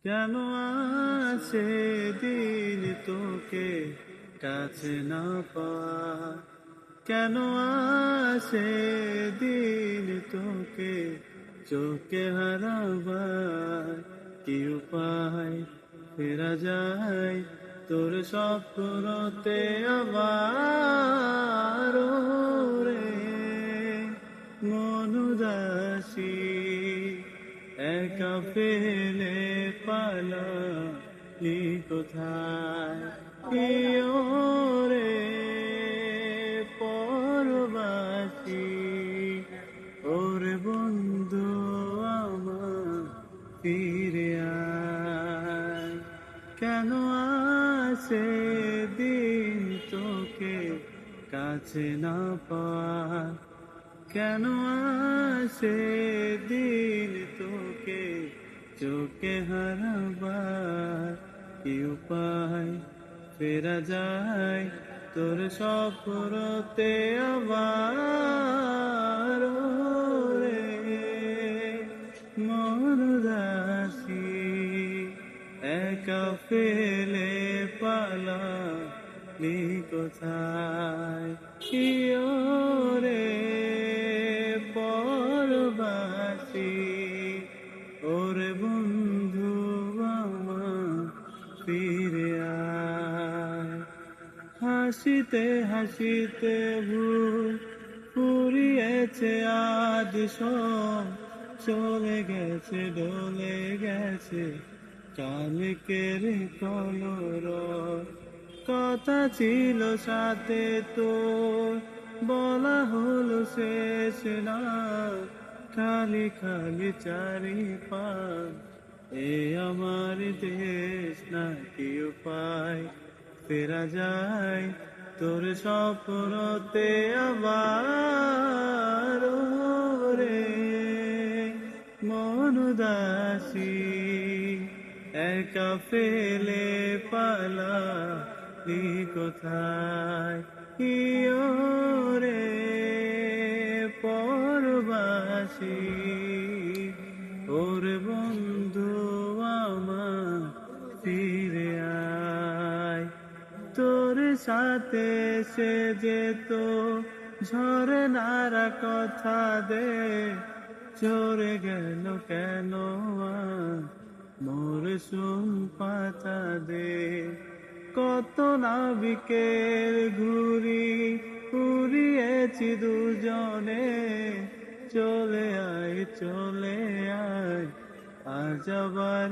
কেন আসে দিন তোকে কাছে না পাওয়া, কেন আসে দিন তোকে চোখে হারাবার, কি উপায় ফেরা যায় তোর স্বপ্নতে আবার রে মন উদাসী একা ফেলে পালালি কোথায় প্রিয় রে পরবাসী ওরে বন্ধু আমার ফিরে আয়। কেন আসে দিন তোকে কাছে না পাওয়া, কেন আসে দিন তোকে চোখে হারাবার, কি উপায় ফেরা যায় তোর স্বপ্নতে আবার রে মন উদাসী একা ফেলে পালালি কোথায় প্রিয় রে পরবাসী ওরে বন্ধু আমার ফিরে আয়। হাসিতে হাসিতে ভুল ফুরিয়েছে আজ সব, চলে গেছে ডলে গেছে কালকের কলর, কথা ছিল সাথে তোর বলা হলো শেষ না, খালি খালি চারিপাশ এ আমার দেশ না, কি উপায় ফেরা যায় তোর স্বপ্নতে আবার রে মন উদাসী একা ফেলে পালালি কোথায় প্রিয় রে পরবাসী ওরে বন্ধু আমার ফিরে আয়। তোর সাথে সে যেত ঝরনার কথা দে, চলে গেল কেন মোর সুম পাতা দে, কত নাবিকের ঘুরি উড়িয়েছি দুজনে, চলে আয় আজ আবার